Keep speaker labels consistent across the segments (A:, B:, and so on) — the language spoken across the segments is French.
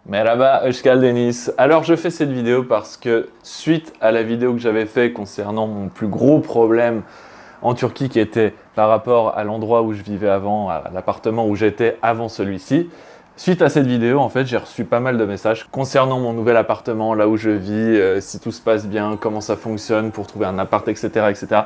A: Merhaba, Özkan Deniz. Alors je fais cette vidéo parce que suite à la vidéo que j'avais fait concernant mon plus gros problème en Turquie qui était par rapport à l'endroit où je vivais avant, à l'appartement où j'étais avant celui-ci, suite à cette vidéo en fait j'ai reçu pas mal de messages concernant mon nouvel appartement, là où je vis, si tout se passe bien, comment ça fonctionne pour trouver un appart, etc. etc.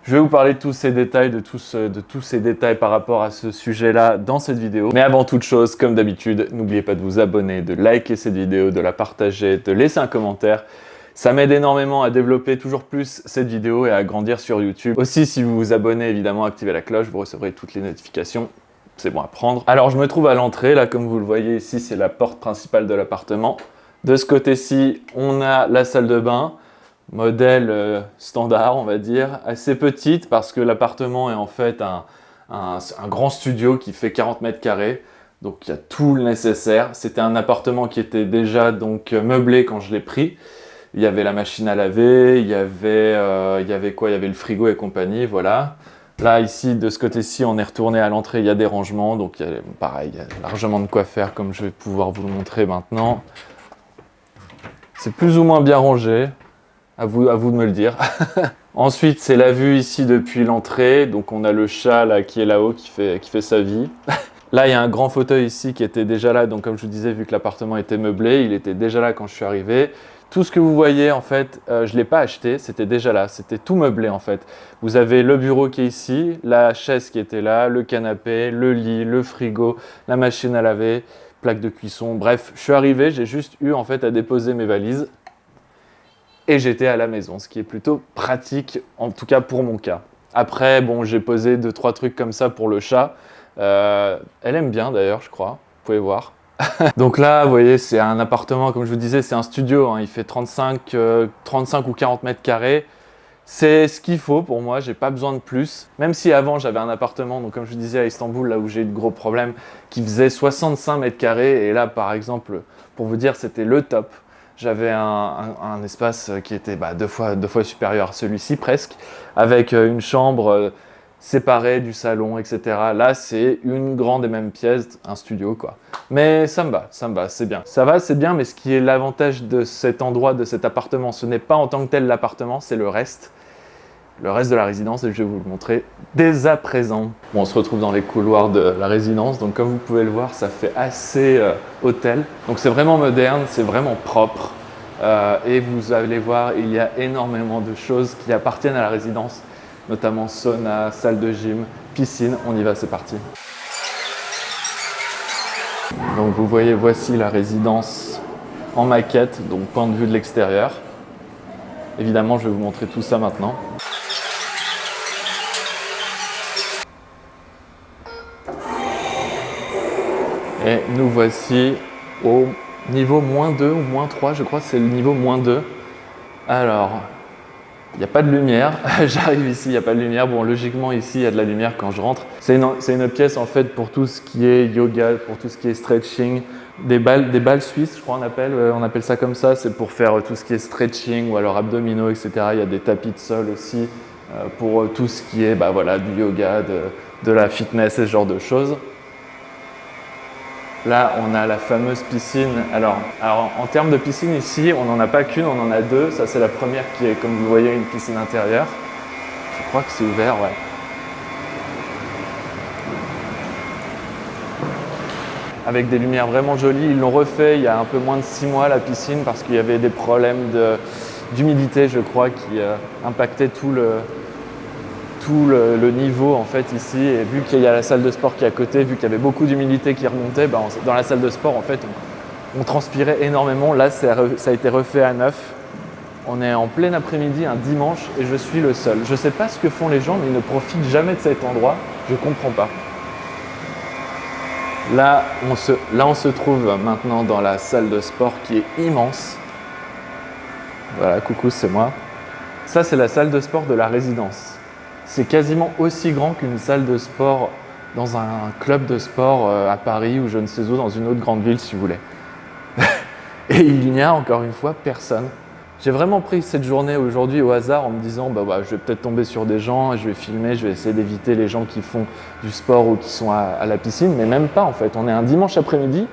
A: Je vais vous parler de tous ces détails, de tous ces détails par rapport à ce sujet-là dans cette vidéo. Mais avant toute chose, comme d'habitude, n'oubliez pas de vous abonner, de liker cette vidéo, de la partager, de laisser un commentaire. Ça m'aide énormément à développer toujours plus cette vidéo et à grandir sur YouTube. Aussi, si vous vous abonnez, évidemment, activez la cloche, vous recevrez toutes les notifications. C'est bon à prendre. Alors, je me trouve à l'entrée. Là, comme vous le voyez ici, c'est la porte principale de l'appartement. De ce côté-ci, on a la salle de bain. Modèle standard, on va dire, assez petite parce que l'appartement est en fait un grand studio qui fait 40 mètres carrés, donc il y a tout le nécessaire. C'était un appartement qui était déjà donc meublé quand je l'ai pris. Il y avait la machine à laver, il y avait quoi? Il y avait le frigo et compagnie, voilà. Là, ici, de ce côté-ci, on est retourné à l'entrée, il y a des rangements, donc pareil, il y a largement de quoi faire comme je vais pouvoir vous le montrer maintenant. C'est plus ou moins bien rangé. À vous de me le dire. Ensuite, c'est la vue ici depuis l'entrée. Donc, on a le chat là, qui est là-haut, qui fait sa vie. Là, il y a un grand fauteuil ici qui était déjà là. Donc, comme je vous disais, vu que l'appartement était meublé, il était déjà là quand je suis arrivé. Tout ce que vous voyez, en fait, je ne l'ai pas acheté. C'était déjà là. C'était tout meublé, en fait. Vous avez le bureau qui est ici, la chaise qui était là, le canapé, le lit, le frigo, la machine à laver, plaque de cuisson. Bref, je suis arrivé. J'ai juste eu, en fait, à déposer mes valises. Et j'étais à la maison, ce qui est plutôt pratique, en tout cas pour mon cas. Après, bon, j'ai posé 2-3 trucs comme ça pour le chat. Elle aime bien d'ailleurs, je crois. Vous pouvez voir. Donc là, vous voyez, c'est un appartement, comme je vous disais, c'est un studio. Hein, il fait 35 ou 40 mètres carrés. C'est ce qu'il faut pour moi, j'ai pas besoin de plus. Même si avant, j'avais un appartement, donc comme je vous disais à Istanbul, là où j'ai eu de gros problèmes, qui faisait 65 mètres carrés. Et là, par exemple, pour vous dire, c'était le top. J'avais un espace qui était deux fois supérieur à celui-ci presque, avec une chambre séparée du salon, etc. Là, c'est une grande et même pièce, un studio quoi. Mais ça me va, c'est bien. Ça va, c'est bien, mais ce qui est l'avantage de cet endroit, de cet appartement, ce n'est pas en tant que tel l'appartement, c'est le reste. Le reste de la résidence, et je vais vous le montrer dès à présent. Bon, on se retrouve dans les couloirs de la résidence, donc comme vous pouvez le voir, ça fait assez hôtel. Donc c'est vraiment moderne, c'est vraiment propre. Et vous allez voir, il y a énormément de choses qui appartiennent à la résidence, notamment sauna, salle de gym, piscine. On y va, c'est parti. Donc vous voyez, voici la résidence en maquette, donc point de vue de l'extérieur. Évidemment, je vais vous montrer tout ça maintenant. Et nous voici au niveau -2 ou -3, je crois que c'est le niveau -2. Alors, il n'y a pas de lumière. J'arrive ici, il n'y a pas de lumière. Bon, logiquement, ici, il y a de la lumière quand je rentre. C'est une pièce, en fait, pour tout ce qui est yoga, pour tout ce qui est stretching. Des balles suisses, je crois on appelle ça comme ça. C'est pour faire tout ce qui est stretching ou alors abdominaux, etc. Il y a des tapis de sol aussi pour tout ce qui est du yoga, de la fitness et ce genre de choses. Là, on a la fameuse piscine. Alors, en termes de piscine ici, on n'en a pas qu'une, on en a deux. Ça, c'est la première qui est, comme vous voyez, une piscine intérieure. Je crois que c'est ouvert, ouais. Avec des lumières vraiment jolies. Ils l'ont refait il y a un peu moins de 6 mois, la piscine, parce qu'il y avait des problèmes d'humidité, je crois, qui impactaient tout le niveau en fait ici, et vu qu'il y a la salle de sport qui est à côté, vu qu'il y avait beaucoup d'humidité qui remontait, dans la salle de sport en fait on transpirait énormément. Là ça a été refait à neuf. On est en plein après-midi un dimanche et je suis le seul. Je sais pas ce que font les gens, mais ils ne profitent jamais de cet endroit, je comprends pas. Là on se trouve maintenant dans la salle de sport qui est immense. Voilà, coucou, c'est moi. Ça c'est la salle de sport de la résidence. C'est quasiment aussi grand qu'une salle de sport dans un club de sport à Paris ou je ne sais où, dans une autre grande ville si vous voulez. Et il n'y a encore une fois personne. J'ai vraiment pris cette journée aujourd'hui au hasard en me disant je vais peut-être tomber sur des gens, je vais filmer, je vais essayer d'éviter les gens qui font du sport ou qui sont à la piscine, mais même pas en fait. On est un dimanche après-midi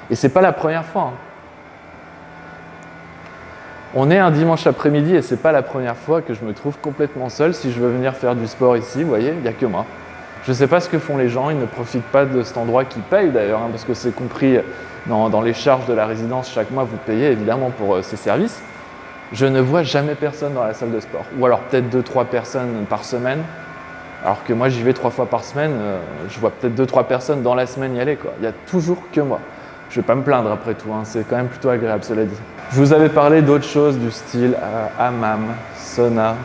A: Et c'est pas la première fois. Hein. On est un dimanche après-midi et c'est pas la première fois que je me trouve complètement seul. Si je veux venir faire du sport ici, vous voyez, il n'y a que moi. Je ne sais pas ce que font les gens, ils ne profitent pas de cet endroit qui paye d'ailleurs, hein, parce que c'est compris dans les charges de la résidence. Chaque mois, vous payez évidemment pour ces services. Je ne vois jamais personne dans la salle de sport. Ou alors peut-être 2-3 personnes par semaine. Alors que moi, j'y vais 3 fois par semaine. Je vois peut-être 2-3 personnes dans la semaine y aller, quoi. Il n'y a toujours que moi. Je ne vais pas me plaindre après tout, hein. C'est quand même plutôt agréable, cela dit. Je vous avais parlé d'autres choses du style hammam, sauna.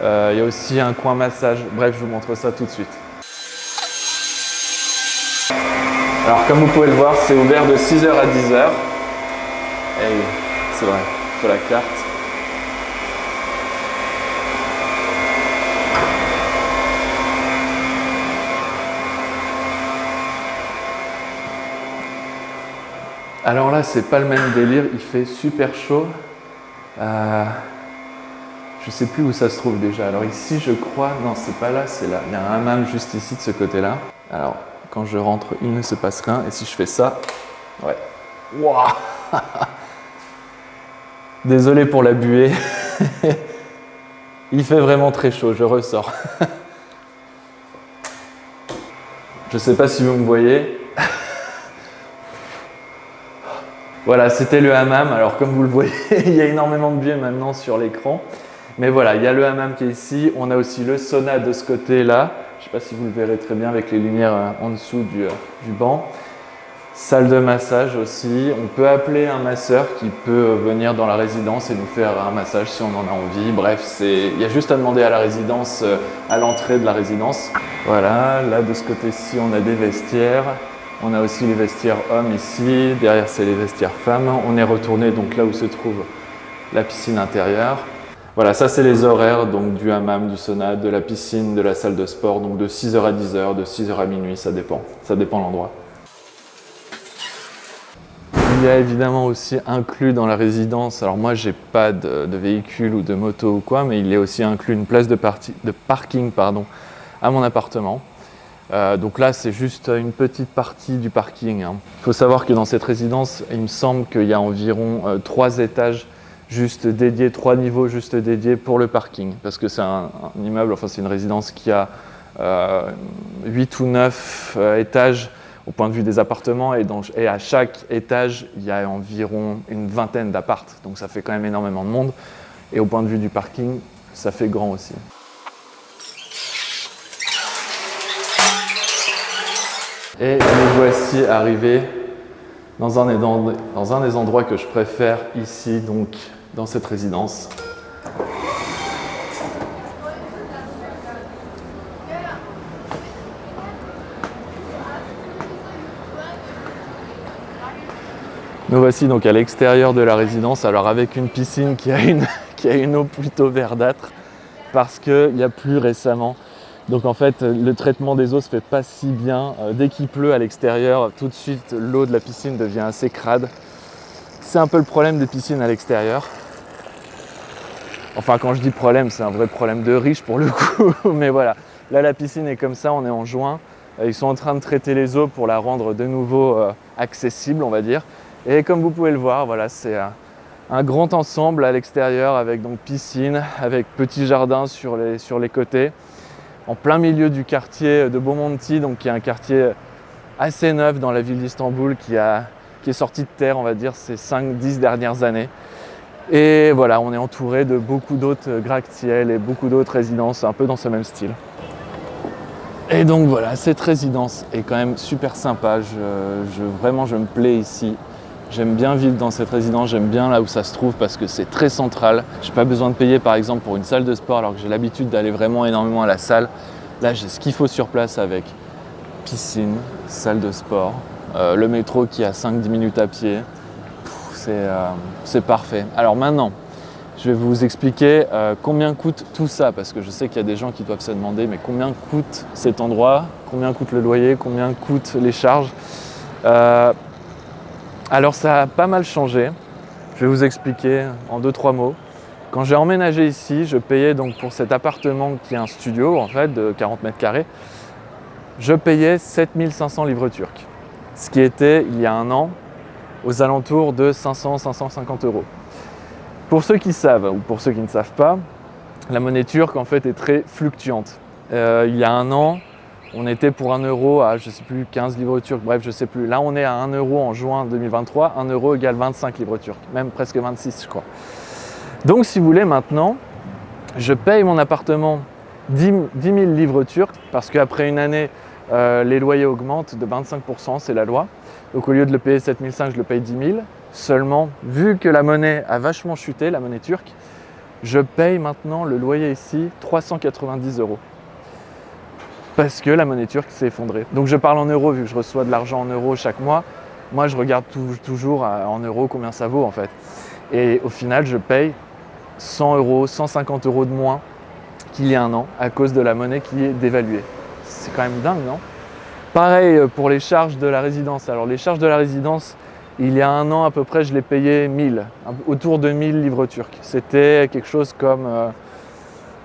A: Il y a aussi un coin massage. Bref, je vous montre ça tout de suite. Alors, comme vous pouvez le voir, c'est ouvert de 6h à 10h. Et c'est vrai, il faut la carte. Alors là, c'est pas le même délire, il fait super chaud. Je sais plus où ça se trouve déjà. Alors ici, je crois, non, c'est pas là, c'est là. Il y a un hammam juste ici de ce côté-là. Alors, quand je rentre, il ne se passe rien. Et si je fais ça, ouais. Waouh. Désolé pour la buée. Il fait vraiment très chaud, je ressors. Je sais pas si vous me voyez. Voilà, c'était le hammam. Alors comme vous le voyez, il y a énormément de buée maintenant sur l'écran. Mais voilà, il y a le hammam qui est ici. On a aussi le sauna de ce côté-là. Je ne sais pas si vous le verrez très bien avec les lumières en dessous du banc. Salle de massage aussi. On peut appeler un masseur qui peut venir dans la résidence et nous faire un massage si on en a envie. Bref, il y a juste à demander à la résidence, à l'entrée de la résidence. Voilà, là de ce côté-ci, on a des vestiaires. On a aussi les vestiaires hommes ici, derrière c'est les vestiaires femmes. On est retourné donc là où se trouve la piscine intérieure. Voilà, ça c'est les horaires donc du hammam, du sauna, de la piscine, de la salle de sport, donc de 6h à 10h, de 6h à minuit, ça dépend de l'endroit. Il y a évidemment aussi inclus dans la résidence, alors moi j'ai pas de véhicule ou de moto ou quoi, mais il y a aussi inclus une place de parking à mon appartement. Donc là, c'est juste une petite partie du parking. Hein. Il faut savoir que dans cette résidence, il me semble qu'il y a environ 3 étages juste dédiés, 3 niveaux juste dédiés pour le parking. Parce que c'est un immeuble, enfin c'est une résidence qui a 8 ou 9 étages au point de vue des appartements. Et à chaque étage, il y a environ une vingtaine d'appartes. Donc ça fait quand même énormément de monde. Et au point de vue du parking, ça fait grand aussi. Et nous voici arrivés dans un des endroits que je préfère ici, donc dans cette résidence. Nous voici donc à l'extérieur de la résidence, alors avec une piscine qui a une eau plutôt verdâtre parce qu'il y a plu récemment. Donc en fait, le traitement des eaux se fait pas si bien. Dès qu'il pleut à l'extérieur, tout de suite, l'eau de la piscine devient assez crade. C'est un peu le problème des piscines à l'extérieur. Enfin, quand je dis problème, c'est un vrai problème de riche pour le coup. Mais voilà, là la piscine est comme ça, on est en juin. Ils sont en train de traiter les eaux pour la rendre de nouveau accessible, on va dire. Et comme vous pouvez le voir, voilà, c'est un grand ensemble à l'extérieur avec donc piscine, avec petit jardin sur les côtés. En plein milieu du quartier de Beaumonti, donc qui est un quartier assez neuf dans la ville d'Istanbul, qui est sorti de terre, on va dire, ces 5-10 dernières années. Et voilà, on est entouré de beaucoup d'autres gratte-ciel et beaucoup d'autres résidences un peu dans ce même style. Et donc voilà, cette résidence est quand même super sympa. Vraiment, je me plais ici. J'aime bien vivre dans cette résidence, j'aime bien là où ça se trouve parce que c'est très central. Je n'ai pas besoin de payer par exemple pour une salle de sport alors que j'ai l'habitude d'aller vraiment énormément à la salle. Là, j'ai ce qu'il faut sur place avec piscine, salle de sport, le métro qui est à 5-10 minutes à pied. C'est parfait. Alors maintenant, je vais vous expliquer combien coûte tout ça parce que je sais qu'il y a des gens qui doivent se demander mais combien coûte cet endroit, combien coûte le loyer, combien coûtent les charges. Alors ça a pas mal changé, je vais vous expliquer en 2-3 mots. Quand j'ai emménagé ici, je payais donc pour cet appartement qui est un studio en fait de 40 mètres carrés, je payais 7500 livres turcs. Ce qui était il y a un an aux alentours de 500-550 euros. Pour ceux qui savent ou pour ceux qui ne savent pas, la monnaie turque en fait est très fluctuante. Il y a un an, on était pour 1 euro à, je sais plus, 15 livres turcs, bref, je sais plus. Là, on est à 1 euro en juin 2023, 1 euro égale 25 livres turcs, même presque 26, je crois. Donc, si vous voulez, maintenant, je paye mon appartement 10 000 livres turcs parce qu'après une année, les loyers augmentent de 25%, c'est la loi. Donc, au lieu de le payer 7 500, je le paye 10 000. Seulement, vu que la monnaie a vachement chuté, la monnaie turque, je paye maintenant le loyer ici 390 euros. Parce que la monnaie turque s'est effondrée. Donc je parle en euros, vu que je reçois de l'argent en euros chaque mois. Moi, je regarde toujours en euros combien ça vaut en fait. Et au final, je paye 100 euros, 150 euros de moins qu'il y a un an à cause de la monnaie qui est dévaluée. C'est quand même dingue, non? Pareil pour les charges de la résidence. Alors les charges de la résidence, il y a un an à peu près, je les payais 1000, autour de 1000 livres turcs. C'était quelque chose comme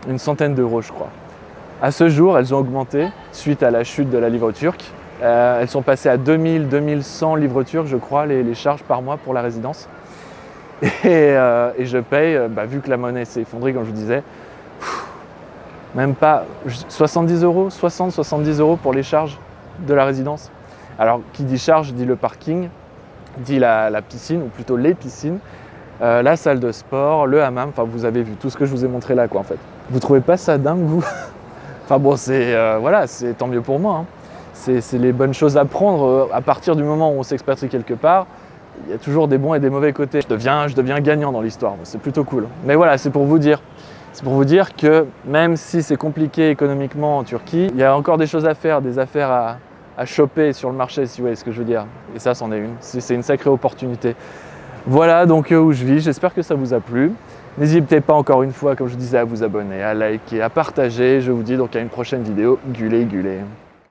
A: une centaine d'euros, je crois. À ce jour, elles ont augmenté suite à la chute de la livre turque. Elles sont passées à 2000, 2100 livres turcs, je crois, les charges par mois pour la résidence. Et je paye, vu que la monnaie s'est effondrée, comme je vous disais, même pas 70 euros, 60-70 euros pour les charges de la résidence. Alors, qui dit charge, dit le parking, dit la piscine, ou plutôt les piscines, la salle de sport, le hammam, enfin vous avez vu tout ce que je vous ai montré là, quoi, en fait. Vous trouvez pas ça dingue, vous? Enfin bon, voilà, c'est tant mieux pour moi, hein. C'est les bonnes choses à prendre. À partir du moment où on s'expatrie quelque part, il y a toujours des bons et des mauvais côtés. Je deviens gagnant dans l'histoire, c'est plutôt cool. Mais voilà, c'est pour vous dire que même si c'est compliqué économiquement en Turquie, il y a encore des choses à faire, des affaires à choper sur le marché, si vous voyez ce que je veux dire. Et ça, c'en est une. C'est une sacrée opportunité. Voilà donc où je vis. J'espère que ça vous a plu. N'hésitez pas encore une fois, comme je disais, à vous abonner, à liker, à partager. Je vous dis donc à une prochaine vidéo. Gulé, gulé.